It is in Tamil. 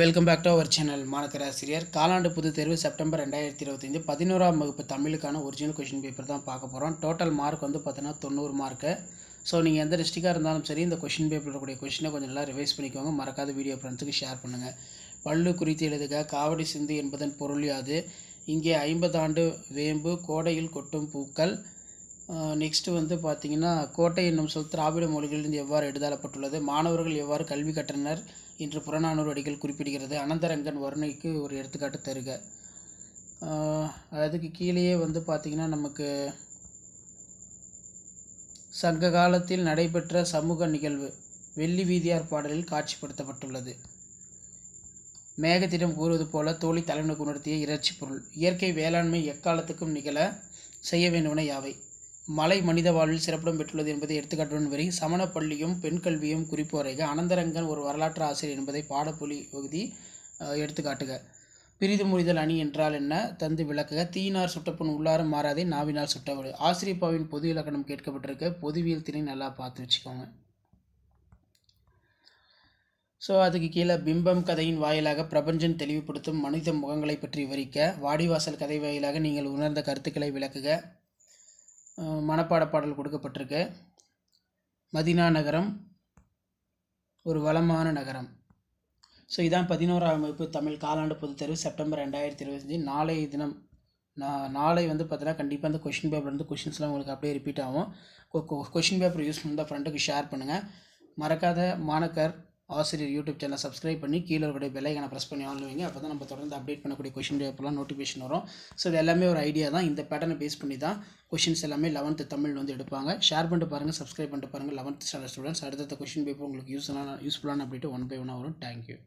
Welcome back to our channel. மாணக்கர் ஆசிரியர் காலாண்டு பொதுத் தேர்வு செப்டம்பர் 2025 11ஆம் வகுப்பு தமிழுக்கான ஒரிஜினல் கொஷின் பேப்பர் தான் பார்க்க போகிறோம். டோட்டல் மார்க் வந்து பார்த்தீங்கன்னா 90 மார்க்கு. ஸோ நீங்கள் எந்த டிஸ்ட்ரிக்டாக இருந்தாலும் சரி இந்த கொஷின் பேப்பரில் இருக்கக்கூடிய கொஷினை கொஞ்சம் நல்லா ரிவைஸ் பண்ணிக்கோங்க. மறக்காத வீடியோ ஃப்ரெண்ட்ஸுக்கு ஷேர் பண்ணுங்கள். பல்லு குறித்து எழுதுக. காவடி சிந்து என்பதன் பொருள் யாது? இங்கே 50 ஆண்டு வேம்பு கோடையில் கொட்டும் பூக்கள். நெக்ஸ்ட்டு வந்து பார்த்திங்கன்னா கோட்டை என்னும் சொல் திராவிட மொழிகளிலிருந்து எவ்வாறு எடுதாளப்பட்டுள்ளது? மாணவர்கள் எவ்வாறு கல்வி கற்றனர் என்று புறநானூறு அடிகள் குறிப்பிடுகிறது. அனந்தரங்கன் வருணைக்கு ஒரு எடுத்துக்காட்டு தருக. அதுக்கு கீழேயே வந்து பார்த்திங்கன்னா நமக்கு சங்க காலத்தில் நடைபெற்ற சமூக நிகழ்வு வெள்ளி வீதியார் பாடலில் காட்சிப்படுத்தப்பட்டுள்ளது. மேகத்திடம் கூறுவது போல தோழி தலைவனுக்கு உணர்த்திய இறைச்சி பொருள். இயற்கை வேளாண்மை எக்காலத்துக்கும் நிகழ செய்ய வேண்டுவன யாவை? மலை மனித வாழ்வில் சிறப்பிடம் பெற்றுள்ளது என்பதை எடுத்துக்காட்டுடன் வரி. சமணப்பள்ளியும் பெண் கல்வியும் குறிப்போரைக. அனந்தரங்கன் ஒரு வரலாற்று ஆசிரியர் என்பதை பாடப்பொலி பகுதி எடுத்துக்காட்டுக. பிரிது முறிதல் அணி என்றால் என்ன? தந்து விளக்குக. தீயினார் சுட்டப்புண் உள்ளார மாறாதே நாவினால் சுட்டவடு. ஆசிரியப்பாவின் பொது இலக்கணம் கேட்கப்பட்டிருக்க. பொதுவியல் திணை நல்லா பார்த்து வச்சுக்கோங்க. ஸோ அதுக்கு கீழே பிம்பம் கதையின் வாயிலாக பிரபஞ்சன் தெளிவுபடுத்தும் மனித முகங்களை பற்றி விவரிக்க. வாடிவாசல் கதை வாயிலாக நீங்கள் உணர்ந்த கருத்துக்களை விளக்குக. மனப்பாட பாடல் கொடுக்கப்பட்டிருக்கு. மதினா நகரம் ஒரு வளமான நகரம். ஸோ இதான் 11ஆம் வகுப்பு தமிழ் காலாண்டு பொதுத் தேர்வு செப்டம்பர் 2025. நாளைய தினம் நாளை வந்து பார்த்தீங்கன்னா கண்டிப்பாக அந்த கொஷின் பேப்பர் வந்து கொஷின்ஸ்லாம் உங்களுக்கு அப்படியே ரிப்பீட் ஆகும். கொஷின் பேப்பர் யூஸ் பண்ணி ஃப்ரெண்டுக்கு ஷேர் பண்ணுங்கள். மறக்காத மாணக்கர் ஆசிரியர் யூடியூப் சேனலை சப்ஸ்கிரைப் பண்ணி கீழே இருக்கக்கூடிய பெல் ஐக்கானை ப்ரெஸ் பண்ணி ஆன் வைங்க. அப்போ தான் நம்ம தொடர்ந்து அப்டேட் பண்ணக்கூடிய கொஷின் பேப்பர்லாம் நோட்டிஃபிகேஷன் வரும். ஸோ இது எல்லாமே ஒரு ஐடியா தான். இந்த பேட்டர்னை பேஸ் பண்ணி தான் கொஷின்ஸ் எல்லாமே 11th தமிழ் வந்து எடுப்பாங்க. ஷேர் பண்ணிட்டு பாருங்கள், சப்ஸ்கிரைப் பண்ணிட்டு பாருங்கள். 11th ஸ்டாண்டர்ட் ஸ்டூடெண்ட்ஸ் அடுத்த கொஷின் பேப்பர் உங்களுக்கு யூஸ்ஃபுல்லான அப்டேட் 1 by 1 வரும். தேங்க்யூ.